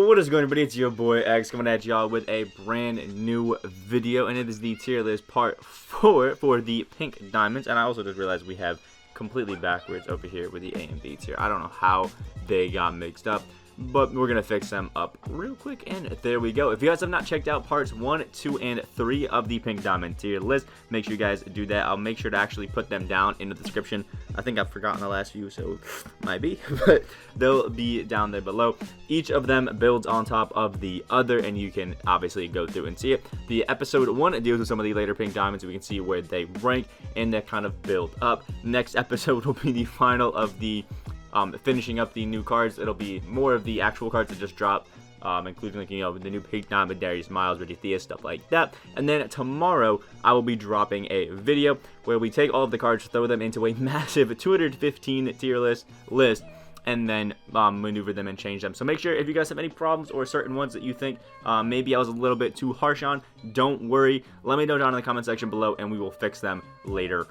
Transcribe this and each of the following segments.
What is going on, everybody? It's your boy X coming at y'all with a brand new video, and it is the tier list part 4 for the pink diamonds. And I also just realized we have completely backwards over here with the A and B tier. I don't know how they got mixed up, but we're gonna fix them up real quick, and there we go. If you guys have not checked out parts 1, 2, and 3 of the pink diamond tier list, make sure you guys do that. I'll make sure to actually put them down in the description. I think I've forgotten the last few, so might be, but they'll be down there below. Each of them builds on top of the other, and you can obviously go through and see it. The episode 1 deals with some of the later pink diamonds. We can see where they rank and they kind of build up. Next episode will be the final of the finishing up the new cards. It'll be more of the actual cards that just drop, including, like, you know, the new pink diamond, Darius Miles, Reggie Theus, stuff like that. And then tomorrow I will be dropping a video where we take all of the cards, throw them into a massive 215 tier list, and then maneuver them and change them. So make sure, if you guys have any problems or certain ones that you think maybe I was a little bit too harsh on, don't worry. Let me know down in the comment section below, and we will fix them later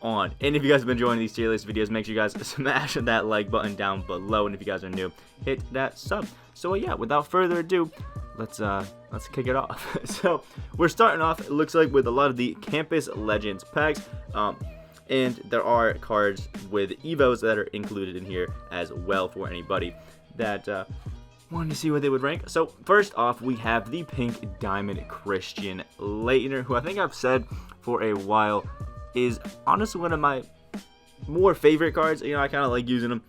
on. And if you guys have been enjoying these tier list videos, make sure you guys smash that like button down below. And if you guys are new, hit that sub. So yeah, without further ado, let's kick it off. So we're starting off, it looks like, with a lot of the Campus Legends packs. And there are cards with Evos that are included in here as well for anybody that wanted to see where they would rank. So first off, we have the pink diamond Christian Laettner, who I think I've said for a while is honestly one of my more favorite cards. You know, I kind of like using him.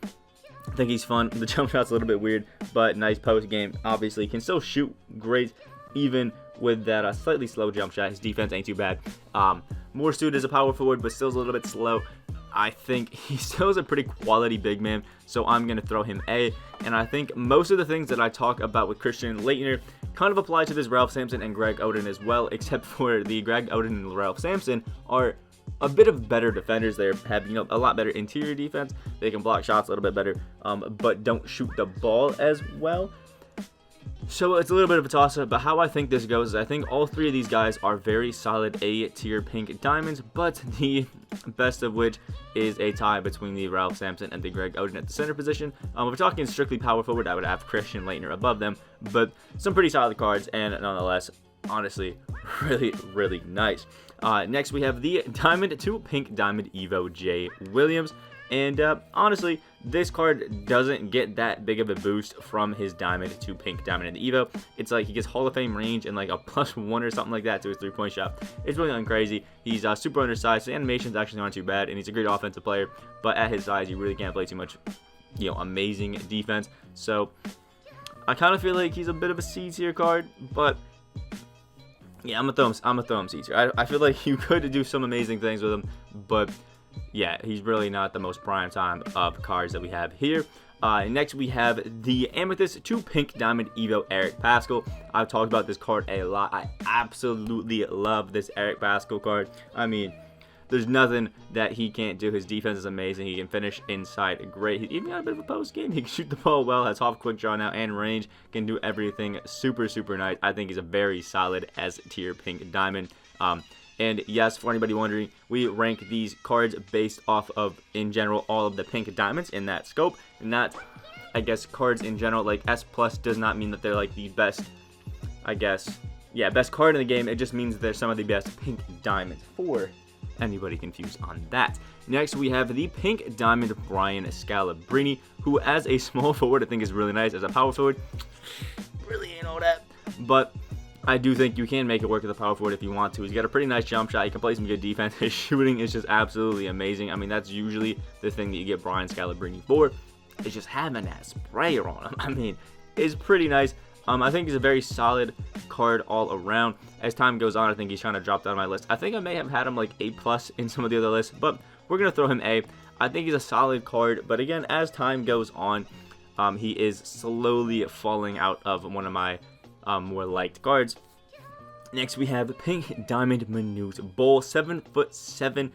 I think he's fun. The jump shot's a little bit weird, but nice post game. Obviously, can still shoot great even with that slightly slow jump shot. His defense ain't too bad. More suited as a power forward, but still a little bit slow. I think he still is a pretty quality big man, so I'm going to throw him A. And I think most of the things that I talk about with Christian Laettner kind of apply to this Ralph Sampson and Greg Oden as well, except for the Greg Oden and Ralph Sampson are a bit of better defenders. They have, you know, a lot better interior defense. They can block shots a little bit better, but don't shoot the ball as well. So it's a little bit of a toss-up, but how I think this goes is I think all three of these guys are very solid A-tier pink diamonds, but the best of which is a tie between the Ralph Sampson and the Greg Oden at the center position. If we're talking strictly power forward, I would have Christian Laettner above them, but some pretty solid cards, and nonetheless, honestly, really nice. Next, we have the Diamond to Pink Diamond Evo J. Williams. And honestly, this card doesn't get that big of a boost from his Diamond to Pink Diamond in the Evo. It's like he gets Hall of Fame range and like a +1 or something like that to his 3-point shot. It's really nothing crazy. He's super undersized. The animations actually aren't too bad, and he's a great offensive player. But at his size, you really can't play too much, you know, amazing defense. So I kind of feel like he's a bit of a C tier card, but yeah, I'm gonna throw him C tier. I feel like you could do some amazing things with him, but yeah, he's really not the most prime time of cards that we have here. Next, we have the Amethyst to Pink Diamond Evo Eric Paschall. I've talked about this card a lot. I absolutely love this Eric Paschall card. I mean, there's nothing that he can't do. His defense is amazing. He can finish inside great. He's even got a bit of a post game. He can shoot the ball well, has half quick draw now and range. Can do everything super nice. I think he's a very solid S tier pink diamond. And yes, for anybody wondering, we rank these cards based off of, in general, all of the pink diamonds in that scope. Not, I guess, cards in general. Like, S+ does not mean that they're like the best, I guess, yeah, best card in the game. It just means they're some of the best pink diamonds, for anybody confused on that. Next, we have the pink diamond Brian Scalabrine, who as a small forward I think is really nice. As a power forward, really ain't all that, but I do think you can make it work as a power forward if you want to. He's got a pretty nice jump shot. He can play some good defense. His shooting is just absolutely amazing. I mean, that's usually the thing that you get Brian Scalabrine for. It's just having that sprayer on him. I mean, it's pretty nice. I think he's a very solid card all around. As time goes on, I think he's trying to drop down my list. I think I may have had him like A+ in some of the other lists, but we're going to throw him A. I think he's a solid card, but again, as time goes on, he is slowly falling out of one of my more liked cards. Next, we have Pink Diamond Manute Bol, 7'7"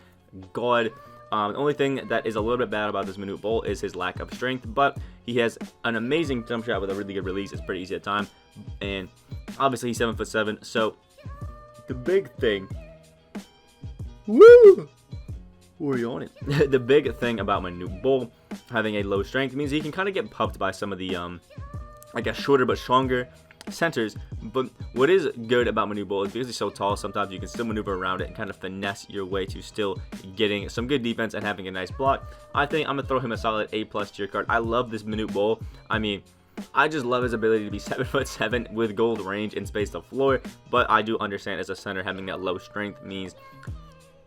guard. The only thing that is a little bit bad about this Manute Bol is his lack of strength, but he has an amazing jump shot with a really good release. It's pretty easy at time, and obviously he's 7'7". So the big thing, woo, who are you on it? The big thing about Manute Bol having a low strength means he can kind of get pumped by some of the I guess, shorter but stronger centers. But what is good about Manute Bol is because he's so tall, sometimes you can still maneuver around it and kind of finesse your way to still getting some good defense and having a nice block. I think I'm going to throw him a solid A+ tier card. I love this Manute Bol. I mean, I just love his ability to be 7'7" with gold range and space the floor, but I do understand as a center having that low strength means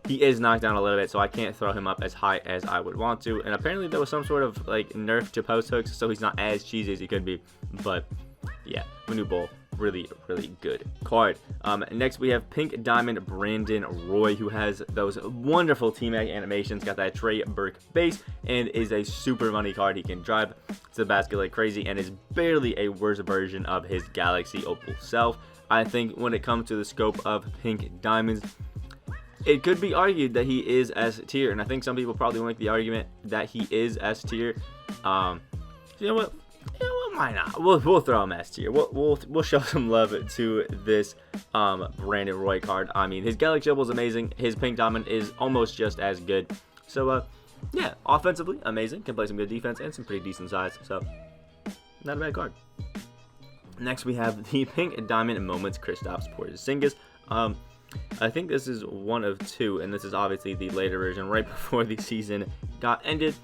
he is knocked down a little bit, so I can't throw him up as high as I would want to. And apparently there was some sort of like nerf to post hooks, so he's not as cheesy as he could be. But yeah, Manute Bol, really good card. Next we have Pink Diamond Brandon Roy, who has those wonderful T-Mac animations, got that Trey Burke base, and is a super money card. He can drive to the basket like crazy and is barely a worse version of his Galaxy Opal self. I think when it comes to the scope of Pink Diamonds, it could be argued that he is S tier, and I think some people probably will make the argument that he is S tier. You know what? Why not? We'll throw him S tier. We'll show some love to this Brandon Roy card. I mean, his Galaxy Opal is amazing. His Pink Diamond is almost just as good. So yeah, offensively amazing. Can play some good defense and some pretty decent size. So not a bad card. Next we have the Pink Diamond Moments Kristaps Porzingis. I think this is one of two, and this is obviously the later version right before the season got ended.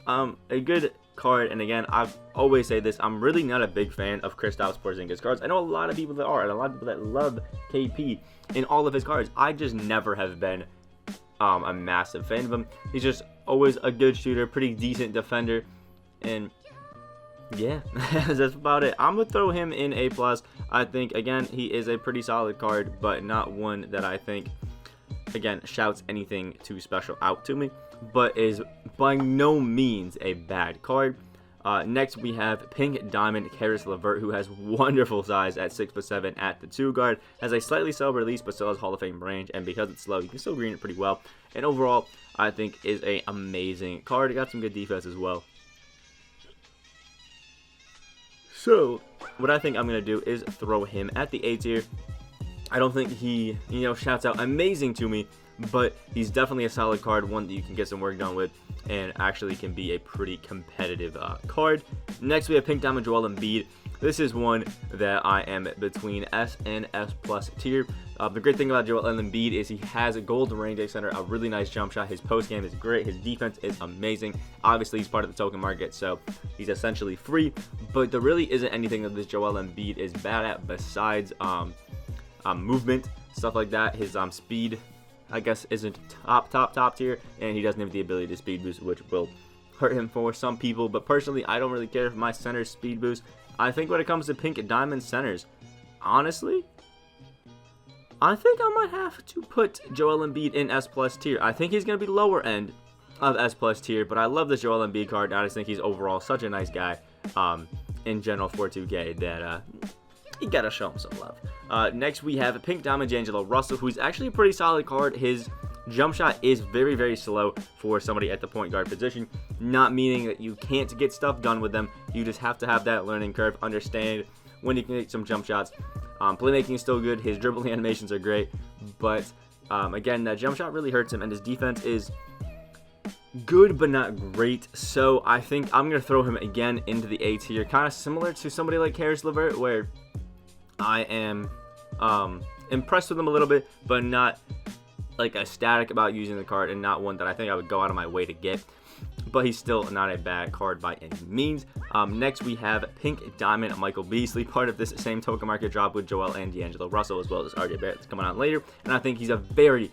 A good card, and again, I always say this, I'm really not a big fan of Kristaps Porzingis cards. I know a lot of people that are, and a lot of people that love KP in all of his cards. I just never have been a massive fan of him. He's just always a good shooter, pretty decent defender, and yeah, that's about it. I'm going to throw him in A+. I think, again, he is a pretty solid card, but not one that I think, again, shouts anything too special out to me, but is by no means a bad card. Next, we have Pink Diamond Caris Levert, who has wonderful size at 6'7" at the 2 guard, has a slightly slow release, but still has Hall of Fame range, and because it's slow, you can still green it pretty well. And overall, I think is a amazing card. It got some good defense as well. So, what I think I'm going to do is throw him at the A tier. I don't think he, shouts out amazing to me, but he's definitely a solid card, one that you can get some work done with, and actually can be a pretty competitive card. Next, we have Pink Diamond Joel Embiid. This is one that I am between S and S+ tier. The great thing about Joel Embiid is he has a gold range center, a really nice jump shot. His post game is great. His defense is amazing. Obviously, he's part of the token market, so he's essentially free. But there really isn't anything that this Joel Embiid is bad at besides movement, stuff like that. His speed, I guess, isn't top tier, and he doesn't have the ability to speed boost, which will hurt him for some people. But personally, I don't really care if my centers speed boost. I think when it comes to Pink Diamond centers, honestly, I think I might have to put Joel Embiid in S+ tier. I think he's going to be lower end of S+ tier, but I love this Joel Embiid card. I just think he's overall such a nice guy in general for 2K that you got to show him some love. Next, we have Pink Diamond DeAngelo Russell, who's actually a pretty solid card. His jump shot is very slow for somebody at the point guard position, not meaning that you can't get stuff done with them. You just have to have that learning curve, understand when you can make some jump shots. Playmaking is still good. His dribbling animations are great, but again, that jump shot really hurts him, and his defense is good but not great. So I think I'm going to throw him again into the A tier, kind of similar to somebody like Caris Levert, where I am impressed with him a little bit, but not like ecstatic about using the card, and not one that I think I would go out of my way to get. But he's still not a bad card by any means. Next, we have Pink Diamond Michael Beasley, part of this same token market drop with Joel and DeAngelo Russell, as well as RJ Barrett that's coming on later. And I think he's a very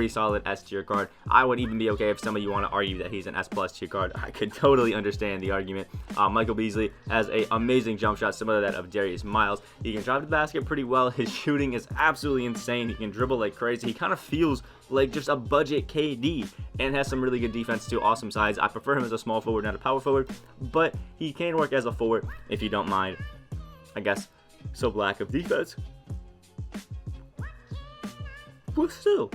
solid S tier card. I would even be okay if some of you want to argue that he's an S+ tier card. I could totally understand the argument. Michael Beasley has an amazing jump shot, similar to that of Darius Miles. He can drive the basket pretty well. His shooting is absolutely insane. He can dribble like crazy. He kind of feels like just a budget KD, and has some really good defense too. Awesome size. I prefer him as a small forward, not a power forward, but he can work as a forward if you don't mind, I guess, some lack of defense. But still,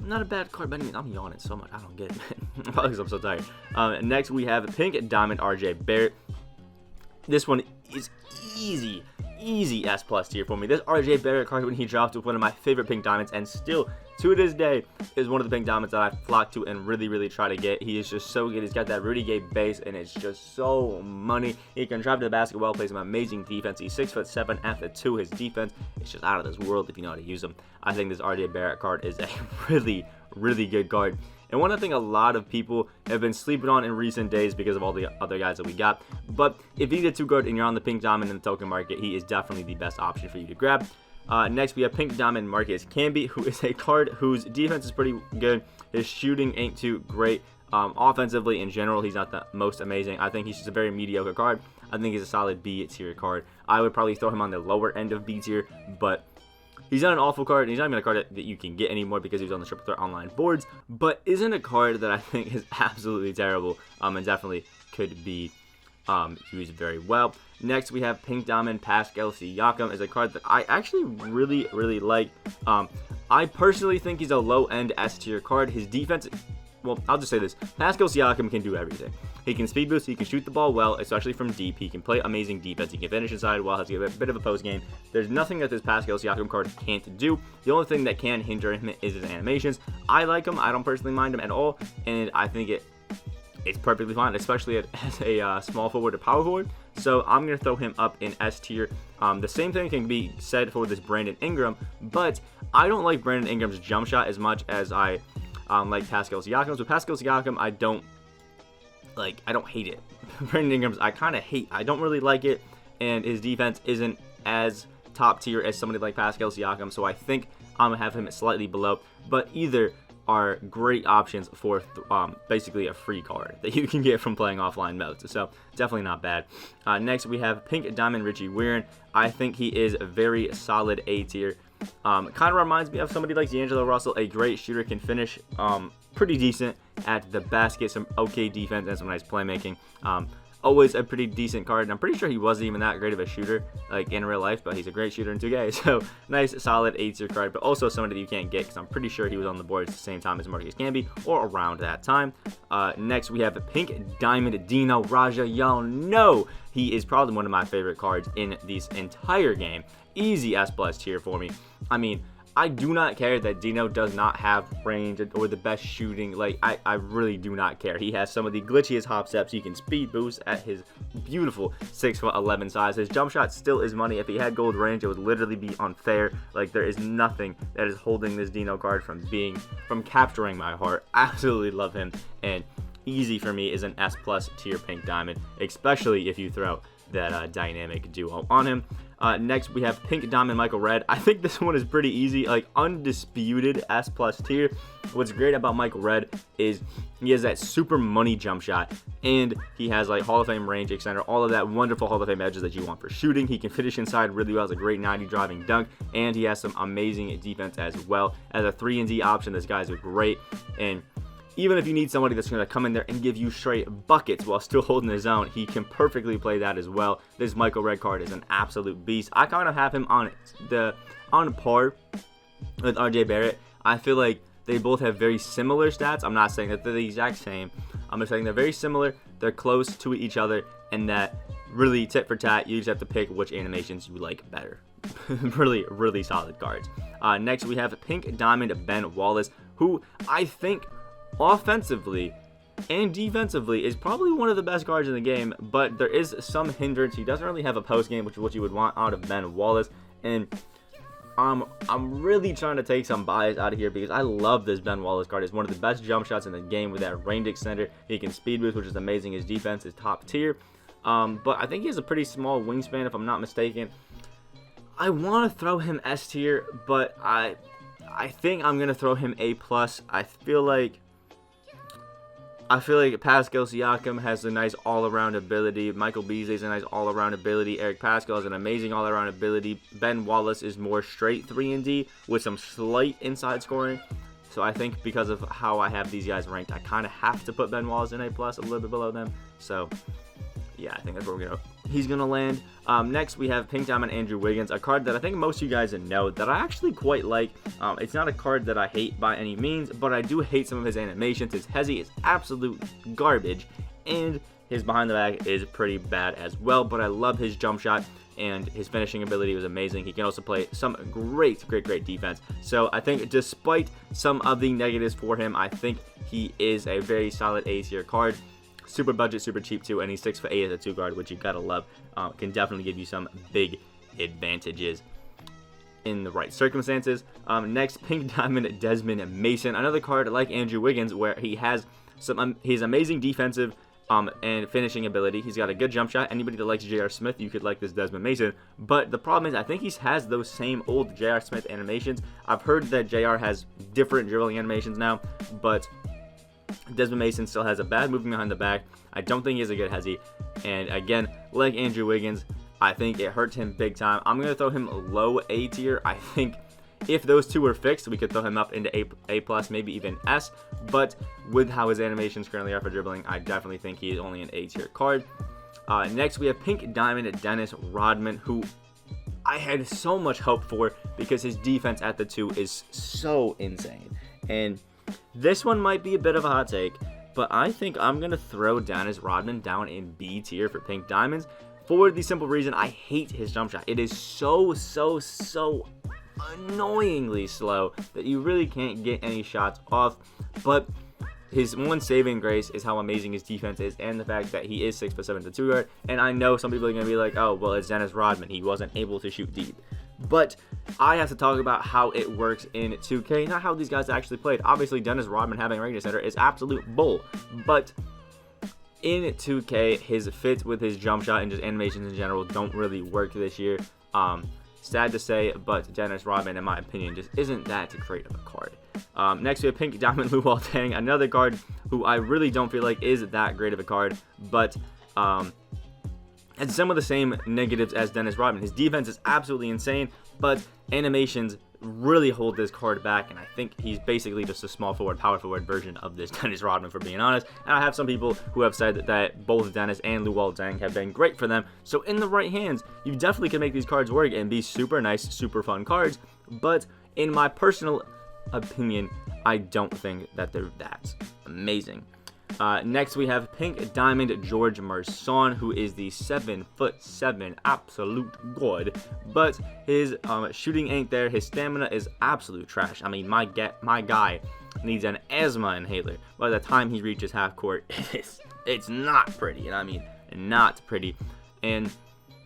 not a bad card. But I'm yawning so much. I don't get it, man. Probably because I'm so tired. Next, we have Pink Diamond RJ Barrett. This one is easy easy S+ tier for me. This RJ Barrett card, when he dropped, was one of my favorite pink diamonds, and still to this day is one of the pink diamonds that I flock to and really try to get. He is just so good. He's got that Rudy Gay base, and it's just so money. He can drive to the basket well, plays some amazing defense. He's 6'7" at the 2. His defense is just out of this world if you know how to use him. I think this RJ Barrett card is a really good card. And one thing a lot of people have been sleeping on in recent days because of all the other guys that we got. But if you need a 2-guard and you're on the pink diamond in the token market, he is definitely the best option for you to grab. Next, we have pink diamond Marcus Camby, who is a card whose defense is pretty good. His shooting ain't too great. Offensively, in general, he's not the most amazing. I think he's just a very mediocre card. I think he's a solid B tier card. I would probably throw him on the lower end of B tier, but he's not an awful card. He's not even a card that you can get anymore because he was on the Triple Threat online boards, but isn't a card that I think is absolutely terrible and definitely could be used very well. Next, we have pink diamond Pascal Siakam, is a card that I actually really like. I personally think he's a low-end S tier card. His defense, well, I'll just say this. Pascal Siakam can do everything. He can speed boost, he can shoot the ball well, especially from deep. He can play amazing defense, he can finish inside well, has a bit of a post game. There's nothing that this Pascal Siakam card can't do. The only thing that can hinder him is his animations. I like him, I don't personally mind him at all, and I think it's perfectly fine, especially as a small forward or power forward. So I'm going to throw him up in S tier. The same thing can be said for this Brandon Ingram, but I don't like Brandon Ingram's jump shot as much as I like Pascal Siakam's. With Pascal Siakam, I don't hate it. Brandon Ingram's, I kind of hate. I don't really like it, and his defense isn't as top tier as somebody like Pascal Siakam, so I think I'm going to have him slightly below, but either are great options for basically a free card that you can get from playing offline modes, so definitely not bad. Next, we have pink diamond Richie Weirin. I think he is a very solid A tier. Kind of reminds me of somebody like DeAngelo Russell, a great shooter, can finish pretty decent at the basket, some okay defense, and some nice playmaking. Always a pretty decent card, and I'm pretty sure he wasn't even that great of a shooter like in real life, but he's a great shooter in 2K, so nice solid A tier card, but also somebody that you can't get because I'm pretty sure he was on the board at the same time as Marcus Camby or around that time. Next, we have a pink diamond Adin Rajah. Y'all know he is probably one of my favorite cards in this entire game. Easy S+ tier for me. I mean, I do not care that Dino does not have range or the best shooting. Like, I really do not care. He has some of the glitchiest hop steps. He can speed boost at his beautiful 6'11" size. His jump shot still is money. If he had gold range, it would literally be unfair. Like, there is nothing that is holding this Dino card from capturing my heart. Absolutely love him, and easy for me is an S+ tier pink diamond, especially if you throw that dynamic duo on him. Next, we have pink diamond Michael Redd. I think this one is pretty easy, like undisputed S+ tier. What's great about Michael Redd is he has that super money jump shot, and he has like Hall of Fame range extender, all of that wonderful Hall of Fame edges that you want for shooting. He can finish inside really well, has a great 90 driving dunk, and he has some amazing defense as well. As a 3-and-D option, this guy's great, and even if you need somebody that's going to come in there and give you straight buckets while still holding his own, he can perfectly play that as well. This Michael Redd card is an absolute beast. I kind of have him on par with RJ Barrett. I feel like they both have very similar stats. I'm not saying that they're the exact same. I'm just saying they're very similar. They're close to each other, and that really tit for tat, you just have to pick which animations you like better. really solid cards. Next, we have pink diamond Ben Wallace, who I think offensively and defensively is probably one of the best cards in the game, but there is some hindrance. He doesn't really have a post game, which is what you would want out of Ben Wallace, and I'm really trying to take some bias out of here because I love this Ben Wallace card. It's one of the best jump shots in the game with that range extender. He can speed boost, which is amazing. His defense is top tier, but I think he has a pretty small wingspan if I'm not mistaken. I want to throw him S tier, but I think I'm gonna throw him A+. I feel like Pascal Siakam has a nice all-around ability. Michael Beasley has a nice all-around ability. Eric Pascal has an amazing all-around ability. Ben Wallace is more straight 3-and-D with some slight inside scoring. So I think because of how I have these guys ranked, I kind of have to put Ben Wallace in A+, a little bit below them. So yeah, I think that's where he's gonna land. Next, we have pink diamond Andrew Wiggins, a card that I think most of you guys know that I actually quite like. It's not a card that I hate by any means, but I do hate some of his animations. His hezzy is absolute garbage, and his behind the back is pretty bad as well, but I love his jump shot, and his finishing ability was amazing. He can also play some great defense. So I think despite some of the negatives for him, I think he is a very solid A tier card. Super budget, super cheap too, and he's 6'8" as a 2 guard, which you gotta love. Can definitely give you some big advantages in the right circumstances. Next, Pink Diamond Desmond Mason, another card like Andrew Wiggins, where he has his amazing defensive and finishing ability. He's got a good jump shot. Anybody that likes J.R. Smith, you could like this Desmond Mason. But the problem is, I think he has those same old J.R. Smith animations. I've heard that J.R. has different dribbling animations now, but Desmond Mason still has a bad moving behind the back. I don't think he has a good hezzy. And again, like Andrew Wiggins, I think it hurts him big time. I'm going to throw him low A tier. I think if those two were fixed, we could throw him up into A+, maybe even S. But with how his animations currently are for dribbling, I definitely think he is only an A tier card. Next, we have Pink Diamond Dennis Rodman, who I had so much hope for because his defense at the 2 is so insane. And this one might be a bit of a hot take, but I think I'm going to throw Dennis Rodman down in B tier for Pink Diamonds for the simple reason I hate his jump shot. It is so annoyingly slow that you really can't get any shots off. But his one saving grace is how amazing his defense is, and the fact that he is 6'7" to 2 guard. And I know some people are going to be like, oh, well, it's Dennis Rodman. He wasn't able to shoot deep. But I have to talk about how it works in 2K, not how these guys actually played. Obviously, Dennis Rodman having a radius center is absolute bull. But in 2K, his fit with his jump shot and just animations in general don't really work this year. Sad to say, but Dennis Rodman, in my opinion, just isn't that great of a card. Next, we have Pink Diamond Luol Deng, another card who I really don't feel like is that great of a card, but has some of the same negatives as Dennis Rodman. His defense is absolutely insane, but animations really hold this card back, and I think he's basically just a small forward, power forward version of this Dennis Rodman, for being honest. And I have some people who have said that both Dennis and Luol Deng have been great for them. So in the right hands, you definitely can make these cards work and be super nice, super fun cards. But in my personal opinion, I don't think that they're that amazing. Next, we have Pink Diamond George Merson, who is the 7'7" absolute god, but his shooting ain't there. His stamina is absolute trash. I mean, my guy needs an asthma inhaler by the time he reaches half court. It's not pretty, and I mean not pretty. And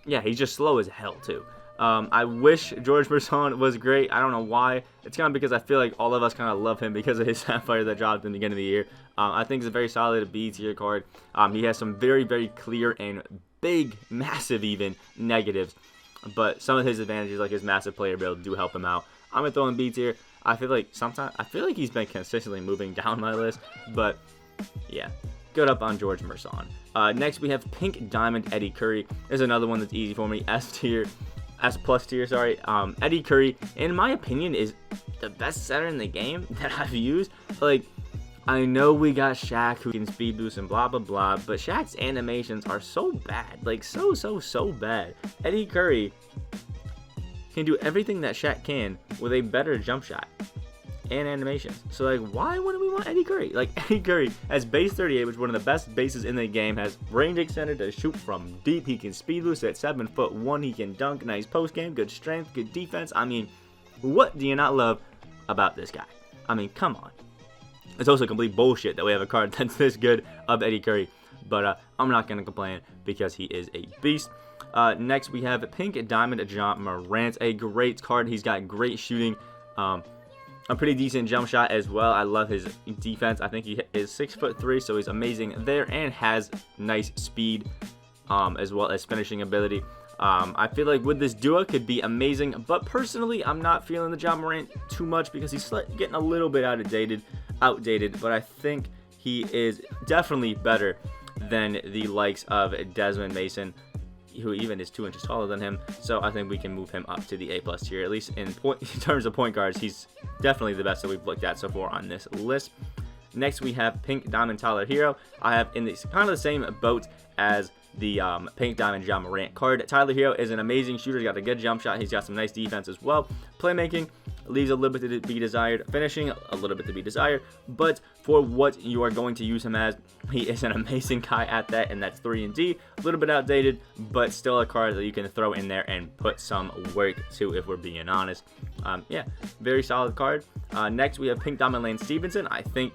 yeah, he's just slow as hell too. I wish George Merson was great. I don't know why. It's kind of because I feel like all of us kind of love him because of his Sapphire that dropped in the beginning of the year. I think it's a very solid B tier card. He has some very clear and big, massive even negatives, but some of his advantages, like his massive player build, do help him out. I'm gonna throw him B tier. I feel like he's been consistently moving down my list, but yeah, good up on George Merson. Next, we have Pink Diamond Eddy Curry. There's another one that's easy for me. S plus tier, sorry. Eddy Curry, in my opinion, is the best center in the game that I've used. Like, I know we got Shaq who can speed boost and blah, blah, blah, but Shaq's animations are so bad. Like, so bad. Eddy Curry can do everything that Shaq can with a better jump shot and animations. So, like, why wouldn't we want Eddy Curry? Like, Eddy Curry has base 38, which is one of the best bases in the game, has range extended to shoot from deep. He can speed boost at 7'1". He can dunk, nice post game, good strength, good defense. I mean, what do you not love about this guy? I mean, come on. It's also complete bullshit that we have a card that's this good of Eddy Curry, but I'm not going to complain because he is a beast. Next, we have Pink Diamond Jamaal Marantz, a great card. He's got great shooting, a pretty decent jump shot as well. I love his defense. I think he is 6'3", so he's amazing there, and has nice speed as well as finishing ability. I feel like with this duo could be amazing, but personally, I'm not feeling the Jamaal Marantz too much because he's getting a little bit outdated, but I think he is definitely better than the likes of Desmond Mason, who even is 2 inches taller than him. So I think we can move him up to the A+ tier, at least in terms of point guards. He's definitely the best that we've looked at so far on this list. Next, we have Pink Diamond Tyler Herro. I have in this kind of the same boat as the Pink Diamond Jamaal Marantz card. Tyler Herro is an amazing shooter. He's got a good jump shot. He's got some nice defense as well. Playmaking leaves a little bit to be desired. Finishing, a little bit to be desired. But for what you are going to use him as, he is an amazing guy at that, and that's 3 and D. A little bit outdated, but still a card that you can throw in there and put some work to, if we're being honest. Yeah, very solid card. Next, we have Pink Diamond Lane Stephenson. I think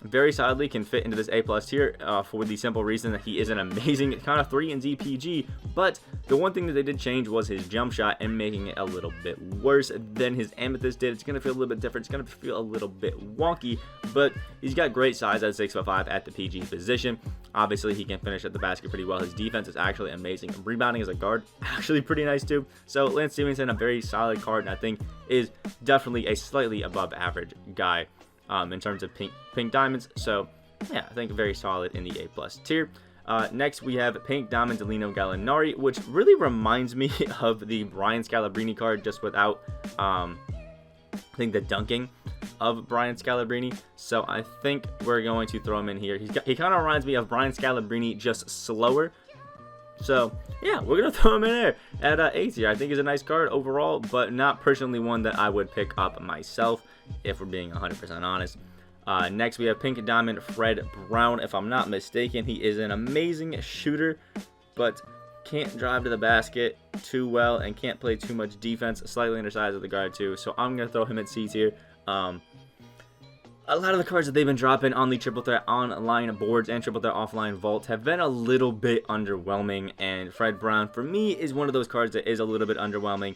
very solidly can fit into this A+ tier for the simple reason that he is an amazing kind of 3 and D PG, but the one thing that they did change was his jump shot and making it a little bit worse than his Amethyst did. It's going to feel a little bit different. It's going to feel a little bit wonky, but he's got great size at 6'5" at the PG position. Obviously, he can finish at the basket pretty well. His defense is actually amazing. Rebounding as a guard, actually pretty nice too. So Lance Stevenson, a very solid card, and I think is definitely a slightly above average guy in terms of pink diamonds. So yeah, I think very solid in the A+ tier. Next, we have Pink Diamond Danilo Gallinari, which really reminds me of the Brian Scalabrine card, just without, I think, the dunking of Brian Scalabrine. So I think we're going to throw him in here. He kind of reminds me of Brian Scalabrine, just slower. So yeah, we're going to throw him in there at A tier. I think he's a nice card overall, but not personally one that I would pick up myself, if we're being 100% honest. Next, we have Pink Diamond Fred Brown. If I'm not mistaken, he is an amazing shooter, but can't drive to the basket too well and can't play too much defense. Slightly undersized at the guard too, so I'm going to throw him at C tier. A lot of the cards that they've been dropping on the Triple Threat online boards and Triple Threat offline vault have been a little bit underwhelming, and Fred Brown, for me, is one of those cards that is a little bit underwhelming,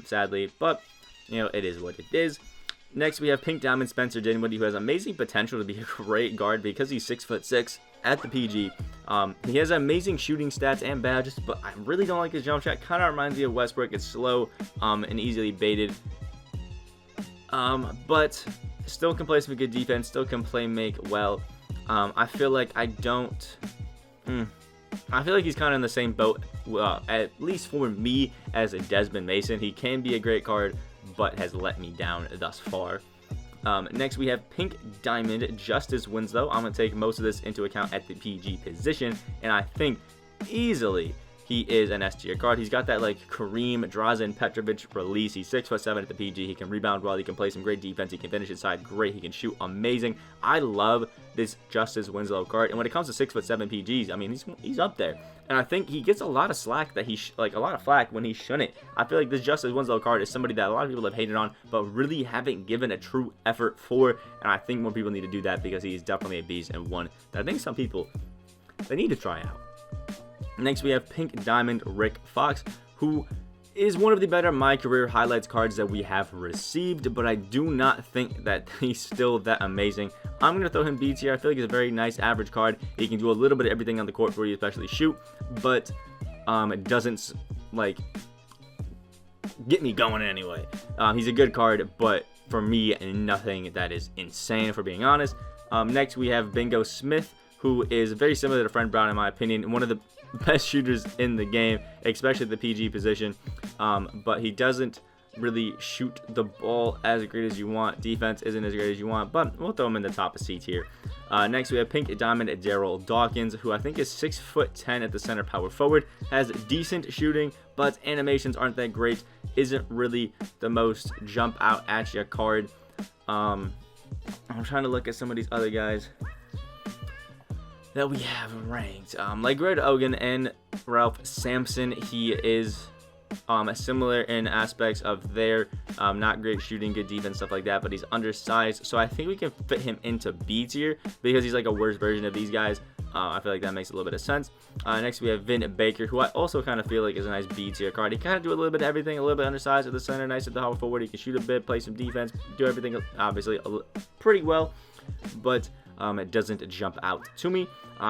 sadly, but, you know, it is what it is. Next, we have Pink Diamond Spencer Dinwiddie, who has amazing potential to be a great guard because he's 6'6" at the PG. He has amazing shooting stats and badges, but I really don't like his jump shot. Kind of reminds me of Westbrook. It's slow and easily baited, but still can play some good defense, still can play make well. I feel like I feel like he's kind of in the same boat, at least for me, as a Desmond Mason. He can be a great card, but has let me down thus far. Next, we have Pink Diamond Justice Winslow. I'm going to take most of this into account at the PG position, and I think easily he is an S tier card. He's got that like Kareem, Drazen, Petrovic release. He's 6'7" at the PG. He can rebound well. He can play some great defense. He can finish inside great. He can shoot amazing. I love this Justice Winslow card. And when it comes to 6'7" PGs, I mean, he's up there. And I think he gets a lot of slack that a lot of flack when he shouldn't. I feel like this Justice Winslow card is somebody that a lot of people have hated on, but really haven't given a true effort for. And I think more people need to do that because he's definitely a beast, and one that I think some people, they need to try out. Next, we have Pink Diamond Rick Fox, who is one of the better My Career Highlights cards that we have received, but I do not think that he's still that amazing. I'm going to throw him B tier. I feel like he's a very nice average card. He can do a little bit of everything on the court for you, especially shoot, but it doesn't, like, get me going anyway. He's a good card, but for me, nothing that is insane, if we're being honest. Next, we have Bingo Smith, who is very similar to Fred Brown, in my opinion, one of the best shooters in the game, especially the PG position, but he doesn't really shoot the ball as great as you want. Defense isn't as great as you want, but we'll throw him in the top of C tier. Next, we have Pink Diamond Daryl Dawkins, who I think is 6'10" at the center power forward, has decent shooting, but animations aren't that great, isn't really the most jump out at you card. I'm trying to look at some of these other guys that we have ranked, like Greg Oden and Ralph Sampson. He is similar in aspects of their not great shooting, good defense, stuff like that, but he's undersized, so I think we can fit him into B tier because he's like a worse version of these guys. I feel like that makes a little bit of sense. Next, we have Vin Baker, who I also kind of feel like is a nice B tier card. He kind of do a little bit of everything, a little bit undersized at the center, nice at the power forward. He can shoot a bit, play some defense, do everything obviously pretty well, but it doesn't jump out to me.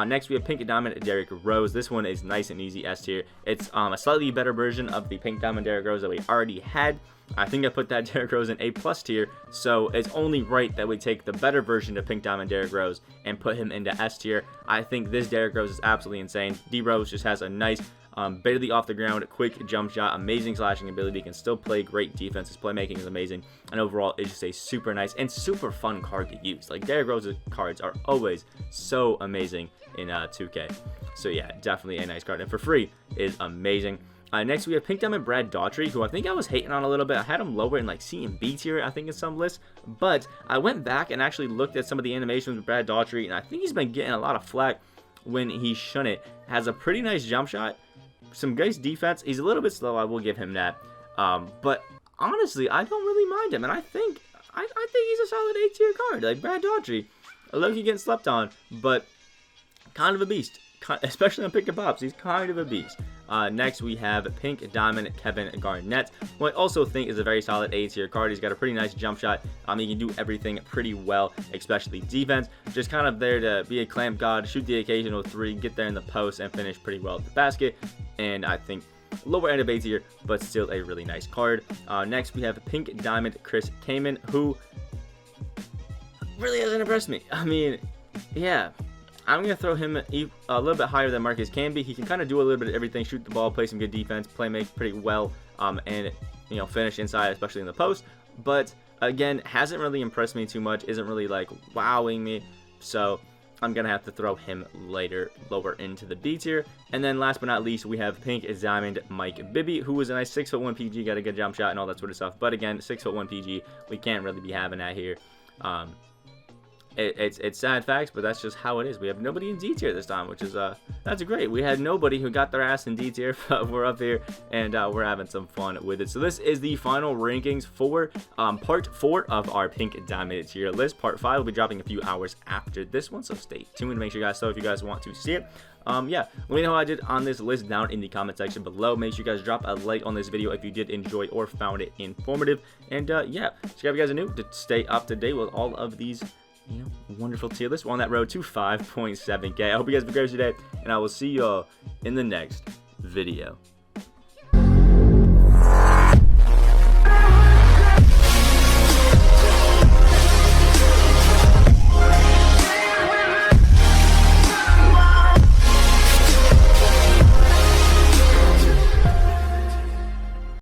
Next, we have Pink Diamond Derrick Rose. This one is nice and easy S tier. It's a slightly better version of the Pink Diamond Derrick Rose that we already had. I think I put that Derrick Rose in A+ tier, so it's only right that we take the better version of Pink Diamond Derrick Rose and put him into S tier. I think this Derrick Rose is absolutely insane. D Rose just has a nice Barely off the ground, quick jump shot, amazing slashing ability, can still play great defense. His playmaking is amazing, and overall it's just a super nice and super fun card to use. Like, Derrick Rose's cards are always so amazing in 2K. So yeah, definitely a nice card, and for free is amazing. Next we have Pink Diamond Brad Daughtry, who I think I was hating on a little bit. I had him lower in like C and B tier, I think, in some lists, but I went back and actually looked at some of the animations with Brad Daughtry, and I think he's been getting a lot of flack when he shouldn't. Has a pretty nice jump shot, some nice defense. He's a little bit slow, I will give him that, but honestly, I don't really mind him, and I think he's a solid A tier card. Like, Brad Daughtry, low-key getting slept on, but kind of a beast, especially on pick and pops. He's kind of a beast. Next we have Pink Diamond Kevin Garnett, who I also think is a very solid A tier card. He's got a pretty nice jump shot. He can do everything pretty well, especially defense. Just kind of there to be a clamp god, shoot the occasional three, get there in the post, and finish pretty well at the basket. And I think lower end of A tier, but still a really nice card. Next we have Pink Diamond Chris Kaman, who really hasn't impressed me. I mean, yeah, I'm going to throw him a little bit higher than Marcus Camby. He can kind of do a little bit of everything, shoot the ball, play some good defense, play make pretty well, and, you know, finish inside, especially in the post. But, again, hasn't really impressed me too much, isn't really, like, wowing me. So I'm going to have to throw him lower into the B tier. And then last but not least, we have Pink Diamond Mike Bibby, who is a nice 6'1" PG, got a good jump shot and all that sort of stuff. But, again, 6'1" PG, we can't really be having that here. It's sad facts, but that's just how it is. We have nobody in D tier this time, which is that's great. We had nobody who got their ass in D tier, but we're up here and we're having some fun with it. So this is the final rankings for part 4 of our Pink Diamond tier list. Part 5 will be dropping a few hours after this one, so stay tuned. Make sure you guys if you guys want to see it. Yeah, let me know how I did on this list down in the comment section below. Make sure you guys drop a like on this video if you did enjoy or found it informative. And yeah, subscribe if you guys are new to stay up to date with all of these, you know, wonderful tier lists. We're on that road to 5.7K. I hope you guys have a great day, and I will see y'all in the next video.